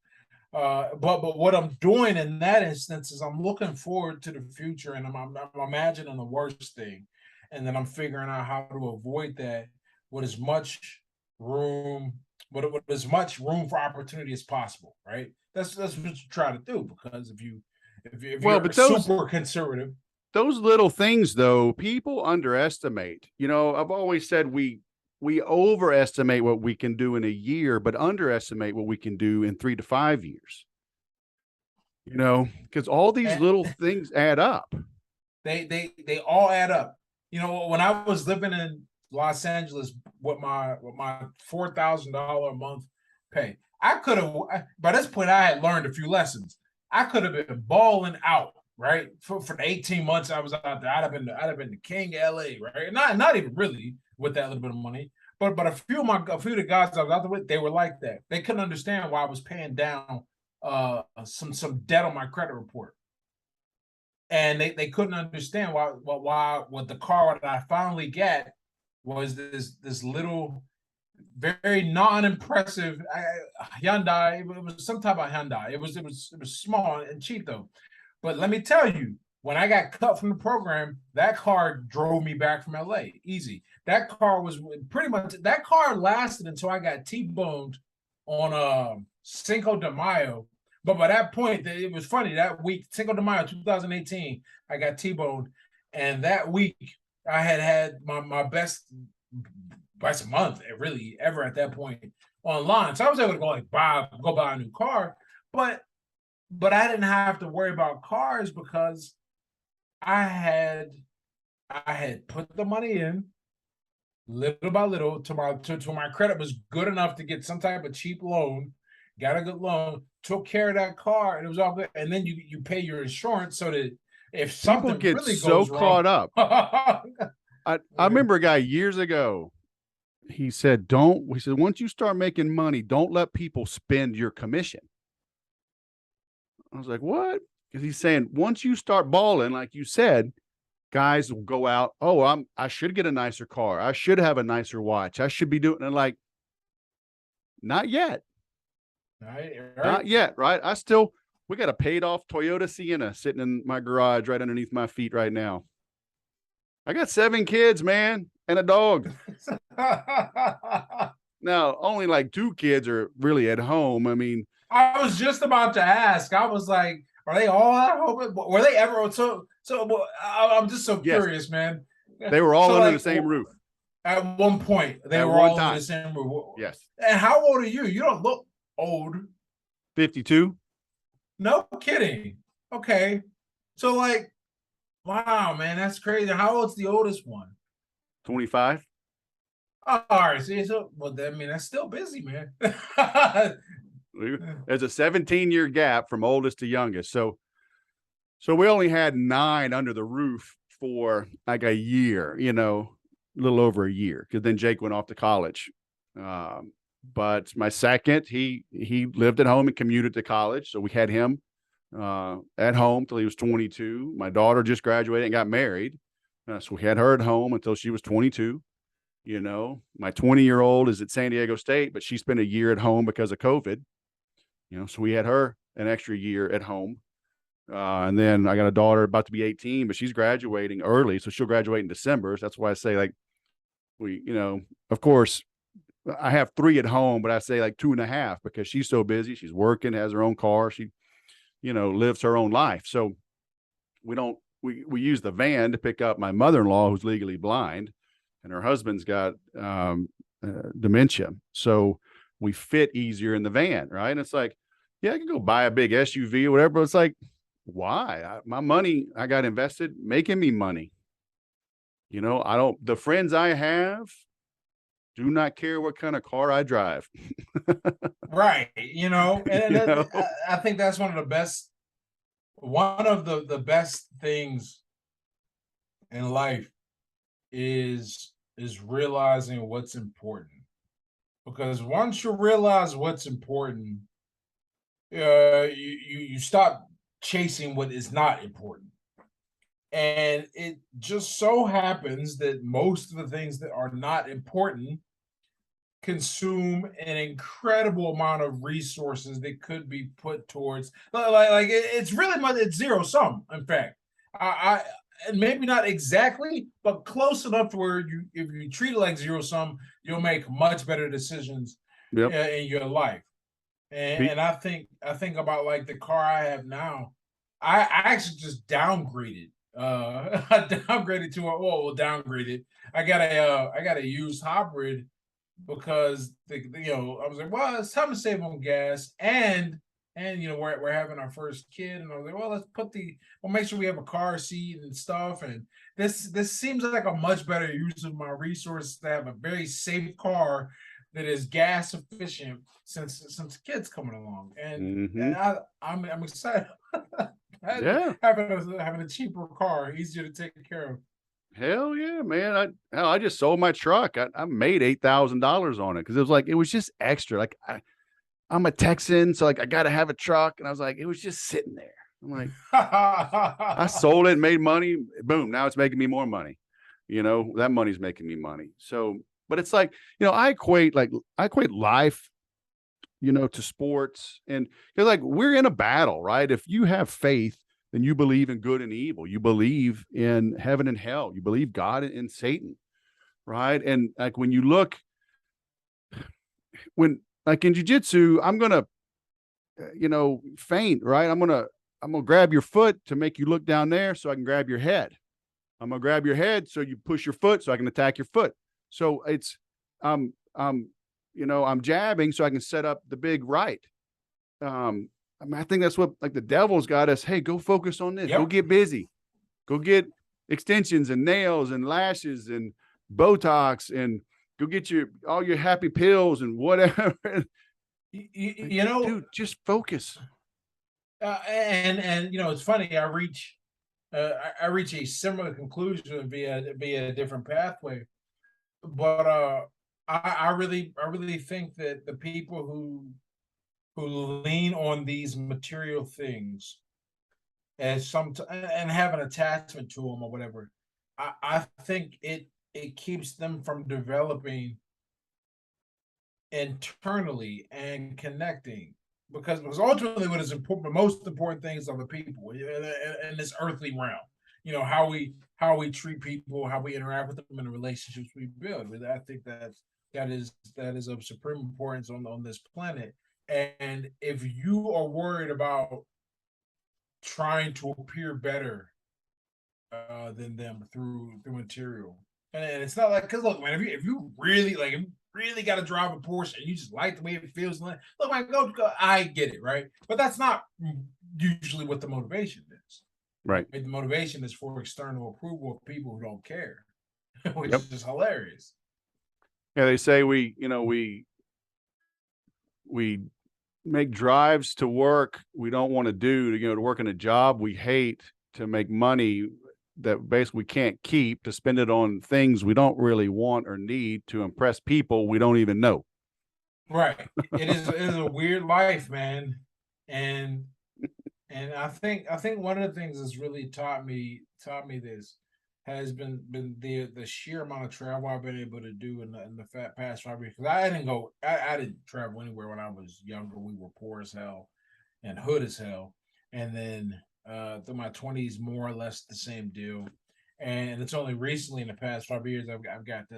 But what I'm doing in that instance is I'm looking forward to the future, and I'm imagining the worst thing, and then I'm figuring out how to avoid that with as much room, with as much room for opportunity as possible. Right? That's what you try to do, because if Well, you're but super conservative, those little things though, people underestimate. I've always said we overestimate what we can do in a year, but underestimate what we can do in 3 to 5 years. Because all these and little things add up. they all add up. When I was living in Los Angeles with my $4,000 a month pay, I could have by this point I had learned a few lessons. I could have been balling out, right, for the 18 months I was out there. I'd have been the king of LA, right? Not even really with that little bit of money. But a few of the guys I was out there with, they were like that. They couldn't understand why I was paying down some debt on my credit report, and they couldn't understand why what the car that I finally got was this little, very non-impressive Hyundai. It was some type of Hyundai. It was small and cheap though. But let me tell you, when I got cut from the program, that car drove me back from LA. Easy. That car was pretty much, that car lasted until I got T-boned on Cinco de Mayo. But by that point, it was funny. That week, Cinco de Mayo 2018, I got T-boned. And that week, I had my best month really ever at that point online. So I was able to go buy a new car. But I didn't have to worry about cars because I had I had put the money in little by little to my credit was good enough to get some type of cheap loan, got a good loan, took care of that car, and it was all good. And then you pay your insurance so that if People something get really so goes wrong, caught up. I remember a guy years ago. He said, once you start making money, don't let people spend your commission. I was like, what? Because he's saying once you start balling, like you said, guys will go out. Oh, I should get a nicer car. I should have a nicer watch. I should be doing it. Like, not yet. right, Not yet. Right. We got a paid off Toyota Sienna sitting in my garage right underneath my feet right now. I got 7 kids, man, and a dog. Now, only like 2 kids are really at home. I mean, I was just about to ask. I was like, are they all at home? Were they ever so I'm just so yes, curious, man. they were all So under like the same roof. at one point, they At were one all under time. the same roof. Yes. And how old are you? You don't look old. 52. No kidding. Okay. So like, wow, man, that's crazy. How old's the oldest one? 25. All right. See, well, I mean, that's still busy, man. There's a 17-year gap from oldest to youngest. So we only had 9 under the roof for like a year, a little over a year, because then Jake went off to college. But my second, he lived at home and commuted to college. So we had him at home till he was 22. My daughter just graduated and got married. So we had her at home until she was 22. My 20-year-old is at San Diego State, but she spent a year at home because of COVID. So we had her an extra year at home. And then I got a daughter about to be 18, but she's graduating early. So she'll graduate in December. So that's why I say, like, of course, I have 3 at home, but I say like 2.5 because she's so busy. She's working, has her own car. She, lives her own life. So we use the van to pick up my mother-in-law, who's legally blind, and her husband's got dementia. So we fit easier in the van, right? And it's like, yeah, I can go buy a big SUV or whatever. But it's like, why? My money I got invested making me money. I don't, the friends I have do not care what kind of car I drive. Right. You know, and you know? I think that's one of the best things in life is realizing what's important. Because once you realize what's important, you stop chasing what is not important. And it just so happens that most of the things that are not important consume an incredible amount of resources that could be put towards it's really much, it's zero sum. In fact, I and maybe not exactly, but close enough to where you, if you treat it like zero sum, you'll make much better decisions Yep. in your life. Pe- And I think about like the car I have now. I actually just downgraded. I downgraded to a well, downgraded. I got a used hybrid because I was like, well, it's time to save on gas, and we're having our first kid, and I was like, well, we'll make sure we have a car seat and stuff, and this seems like a much better use of my resources to have a very safe car that is gas efficient since kids coming along, and mhm. I'm excited. Yeah. having a cheaper car, easier to take care of. Hell yeah, man. I just sold my truck. I made $8,000 on it because it was just extra. Like I'm a Texan, so like I got to have a truck, and I was like, it was just sitting there. I'm like, I sold it, made money. Boom, now it's making me more money. That money's making me money. So, but it's like, I equate life, to sports, and you're like, we're in a battle, right? If you have faith, then you believe in good and evil. You believe in heaven and hell. You believe God and Satan, right? And like when you look, when like in jujitsu, I'm gonna, feint, right? I'm gonna grab your foot to make you look down there, so I can grab your head. I'm gonna grab your head so you push your foot, so I can attack your foot. So it's, um, um, I'm jabbing so I can set up the big right. I think that's what like the devil's got us. Hey, go focus on this. Go Yep. get busy. Go get extensions and nails and lashes and Botox and go get all your happy pills and whatever. Y- Like, you know, dude, just focus. and it's funny. I reach a similar conclusion via a different pathway, but I really think that the people who lean on these material things as and have an attachment to them or whatever, I think it keeps them from developing internally and connecting, because ultimately what is important, the most important things are the people in this earthly realm. How we treat people, how we interact with them, and the relationships we build. I think that is of supreme importance on this planet. And if you are worried about trying to appear better than them through material. And it's not like, because look, man, if you really got to drive a Porsche and you just like the way it feels, look, man, go. I get it, right? But that's not usually what the motivation is. Right. Right? The motivation is for external approval of people who don't care, which Yep. is hilarious. Yeah. They say we make drives to work we don't want to do, to work in a job we hate, to make money that basically we can't keep, to spend it on things we don't really want or need, to impress people we don't even know. Right. It is a weird life, man. And And I think one of the things that's really taught me this has been the sheer amount of travel I've been able to do in the past 5 years. Because I didn't travel anywhere when I was younger. We were poor as hell and hood as hell. And then through my 20s, more or less the same deal. And it's only recently in the past 5 years I've got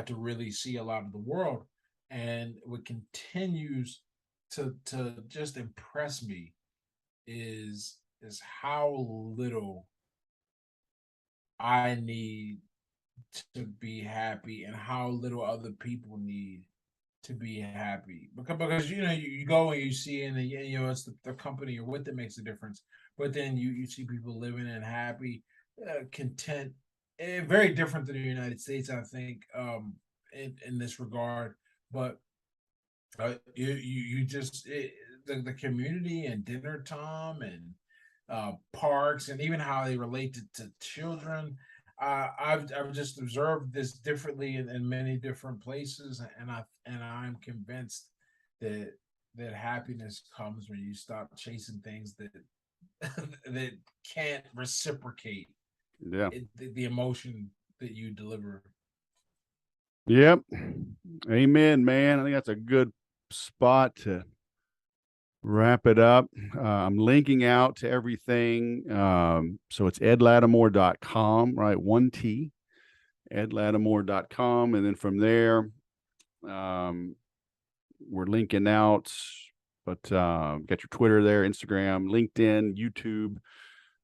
to really see a lot of the world, and what continues to just impress me is how little I need to be happy and how little other people need to be happy. Because you go and you see, and it's the company you're with that makes a difference. But then you see people living and happy, content, very different than the United States, I think, in this regard. But you just the community and dinner time and parks and even how they relate to children. I've just observed this differently in many different places, and I'm convinced that happiness comes when you stop chasing things that that can't reciprocate Yeah. the emotion that you deliver. Yep. Amen, man. I think that's a good spot to wrap it up. I'm linking out to everything. So it's edlattimore.com, right? 1T, edlattimore.com. And then from there, we're linking out, but got your Twitter there, Instagram, LinkedIn, YouTube.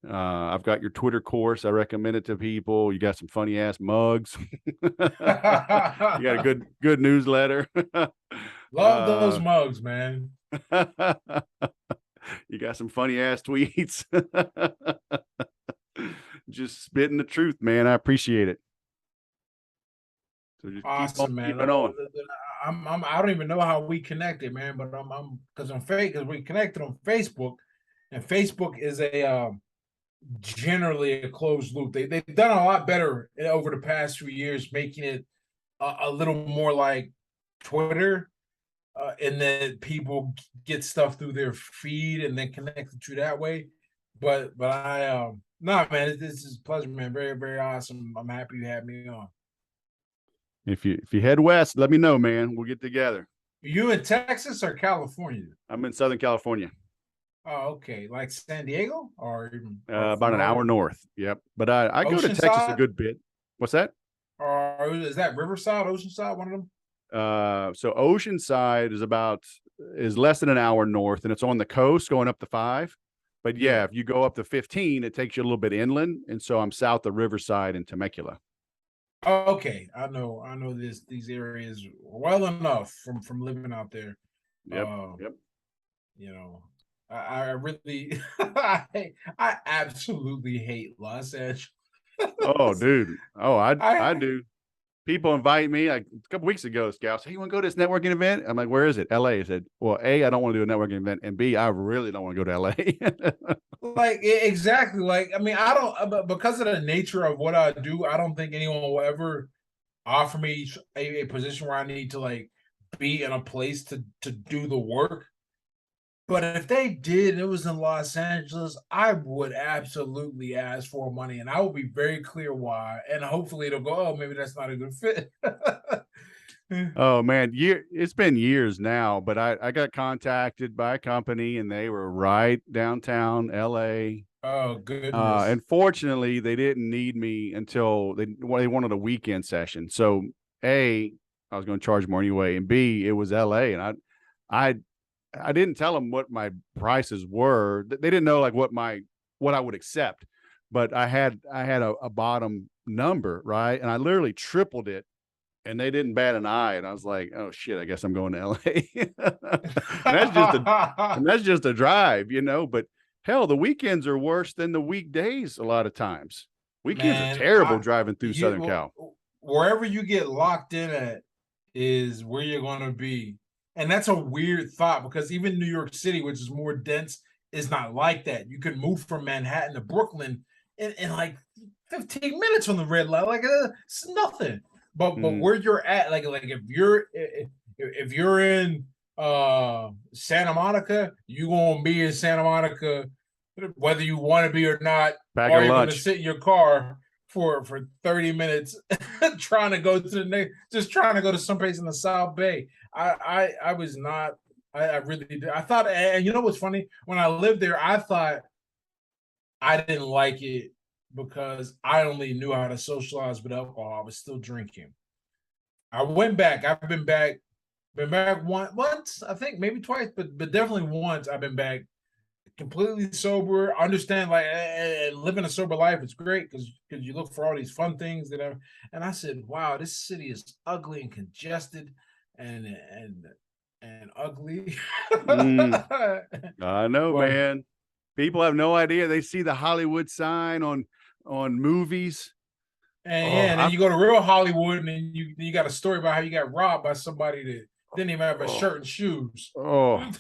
I've got your Twitter course. I recommend it to people. You got some funny ass mugs. You got a good newsletter. Love those mugs, man. You got some funny ass tweets. Just spitting the truth, man. I appreciate it. So just awesome, man. Keep on. I don't even know how we connected, man, but I'm because we connected on Facebook, and Facebook is a generally a closed loop. They've done a lot better over the past few years, making it a little more like Twitter, and then people get stuff through their feed and then connect to that way. But I no, man, this is a pleasure, man. Very, very awesome. I'm happy you had me on. If you head west, let me know, man. We'll get together. You in Texas or California? I'm in Southern California. Oh, okay. Like San Diego or even about an hour north. Yep. But I go to Texas a good bit. What's that? Or is that Riverside, Oceanside, one of them? So Oceanside is less than an hour north, and it's on the coast going up to 5. But yeah, if you go up to 15, it takes you a little bit inland. And so I'm south of Riverside and Temecula. Okay, I know these areas well enough from living out there. Yep. You know, I really I absolutely hate Los Angeles. Oh, dude. Oh, I do. People invite me like a couple weeks ago, Scouts. Hey, you want to go to this networking event? I'm like, where is it? LA. I said, well, A, I don't want to do a networking event, and B, I really don't want to go to LA. Like exactly. Like, I mean, I don't because of the nature of what I do, I don't think anyone will ever offer me a position where I need to like be in a place to do the work. But if they did, it was in Los Angeles, I would absolutely ask for money, and I will be very clear why. And hopefully it'll go, oh, maybe that's not a good fit. Oh man, it's been years now, but I got contacted by a company and they were right downtown LA. Oh goodness. Unfortunately, they didn't need me until they wanted a weekend session. So A, I was going to charge more anyway, and B, it was LA, and I didn't tell them what my prices were. They didn't know like what I would accept, but I had a bottom number, right? And I literally tripled it, and they didn't bat an eye. And I was like, oh shit, I guess I'm going to LA. and that's just a drive, but hell, the weekends are worse than the weekdays a lot of times. Weekends are terrible driving through Southern Cal. Wherever you get locked in at is where you're going to be. And that's a weird thought because even New York City, which is more dense, is not like that. You could move from Manhattan to Brooklyn in like 15 minutes on the red light. Like it's nothing. But where you're at, like if you're in Santa Monica, you're gonna be in Santa Monica whether you want to be or not, or you're gonna sit in your car for 30 minutes trying to go to the next, just trying to go to someplace in the South Bay. I was not, I really did. I thought, and you know what's funny? When I lived there, I thought I didn't like it because I only knew how to socialize with alcohol. I was still drinking. I went back. I've been back once, I think, maybe twice, but definitely once I've been back completely sober. Understand, like, living a sober life is great because you look for all these fun things that are. And I said, wow, this city is ugly and congested and ugly. I know, man. People have no idea. They see the Hollywood sign on movies, And Oh, yeah, and then you go to real Hollywood, and then you got a story about how you got robbed by somebody that didn't even have a oh, shirt and shoes. oh.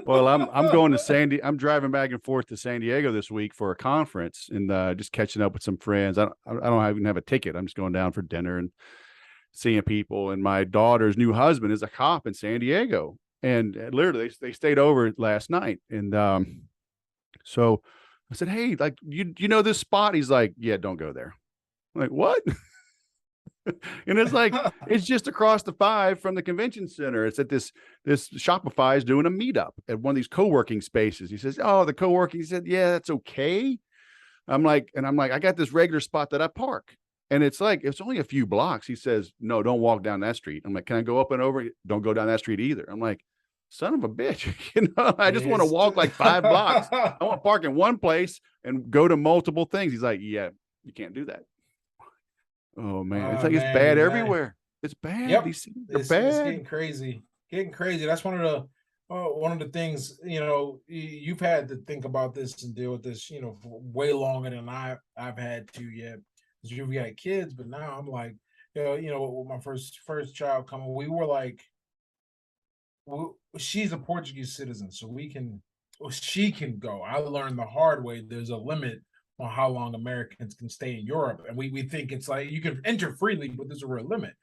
Well, I'm going to I'm driving back and forth to San Diego this week for a conference and just catching up with some friends. I don't even have a ticket. I'm just going down for dinner and seeing people. And my daughter's new husband is a cop in San Diego, and literally they stayed over last night. And so I said, "Hey, like you know this spot?" He's like, "Yeah, don't go there." I'm like, what? And it's like it's just across the 5 from the convention center. It's at this Shopify is doing a meetup at one of these co-working spaces. He says, "Oh, the co-working." He said, "Yeah, that's okay." I'm like, I got this regular spot that I park, and it's like it's only a few blocks. He says, "No, don't walk down that street." I'm like, "Can I go up and over?" Don't go down that street either. I'm like, son of a bitch, I just want to walk like 5 blocks. I want to park in one place and go to multiple things. He's like, "Yeah, you can't do that." Oh man, it's like it's Man, bad man. everywhere. It's bad. Yep, These things are it's bad. getting crazy, getting crazy. That's one of the things you've had to think about this and deal with this, for way longer than I've had to yet. Because you've got kids, but now I'm like, with my first child coming, we were like, she's a Portuguese citizen, so she can go. I learned the hard way. There's a limit on how long Americans can stay in Europe, and we think it's like you can enter freely, but there's a real limit.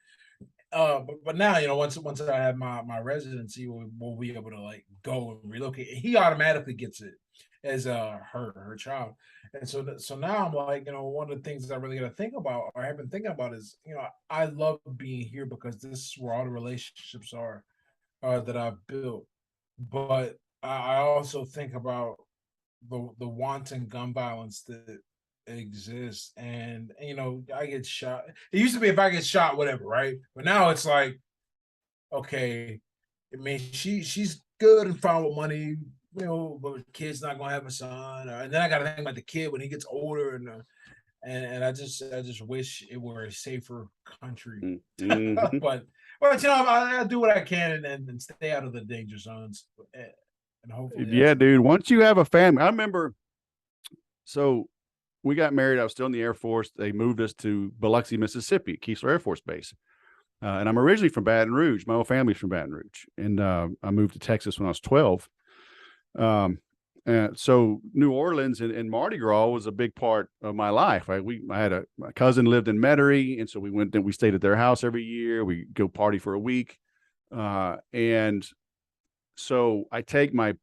But now once I have my residency, we'll be able to like go and relocate. He automatically gets it as her child, and so now I'm like, one of the things that I really got to think about or have been thinking about is, I love being here because this is where all the relationships are that I've built. But I also think about the wanton gun violence that exists, and I get shot. It used to be if I get shot, whatever, right? But now it's like, okay, I mean, she's good and fine with money, but the kid's not gonna have a son, and then I got to think about the kid when he gets older, and I just wish it were a safer country. Mm-hmm. But I do what I can and stay out of the danger zones, and hopefully Yeah, that's dude. enough. Once you have a family, I remember. So we got married. I was still in the Air Force. They moved us to Biloxi, Mississippi, Keesler Air Force Base. And I'm originally from Baton Rouge. My whole family's from Baton Rouge, and I moved to Texas when I was 12. Um, and so New Orleans and Mardi Gras was a big part of my life. I had my cousin lived in Metairie, and so we stayed at their house every year. We go party for a week, and so I take my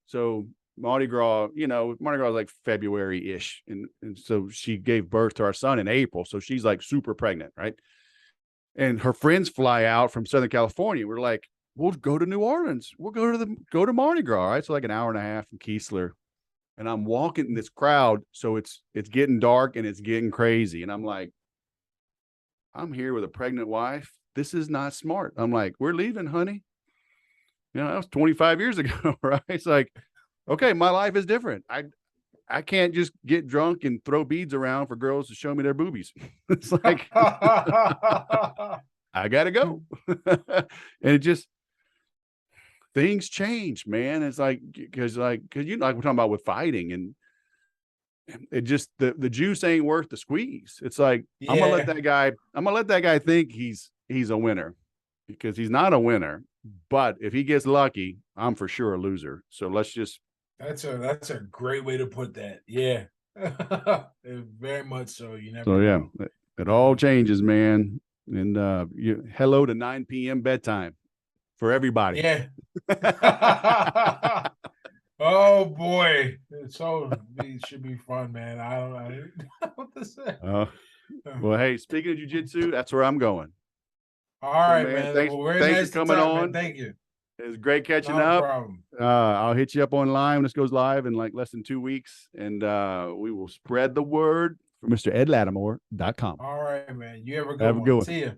so Mardi Gras, Mardi Gras is like February ish, and so she gave birth to our son in April, so she's like super pregnant, right? And her friends fly out from Southern California. We're like, we'll go to New Orleans. We'll go to Mardi Gras, right? So like an hour and a half from Keesler. And I'm walking in this crowd. So it's getting dark and it's getting crazy. And I'm like, I'm here with a pregnant wife. This is not smart. I'm like, we're leaving, honey. That was 25 years ago, right? It's like, okay, my life is different. I can't just get drunk and throw beads around for girls to show me their boobies. It's like I gotta go. And it just things change, man. It's like because like we're talking about with fighting, and it just the juice ain't worth the squeeze. It's like I'm gonna Yeah, let that guy think he's a winner, because he's not a winner. But if he gets lucky, I'm for sure a loser. So let's just that's a great way to put that. Yeah, very much so. You never so yeah, know. it Never all know. changes, man. And hello to 9 p.m. bedtime for everybody. Yeah. Oh boy, it should be fun, man. I don't know what to say. uh, well, hey, speaking of jujitsu, that's where I'm going. All So, right, man, man. Well, very thanks for nice to coming talk, man. on. Thank you. It was great catching Not a up. problem. I'll hit you up online when this goes live in like less than 2 weeks, and we will spread the word for Mr. EdLattimore.com. All right, man. You have a good Have a one. good one. See ya.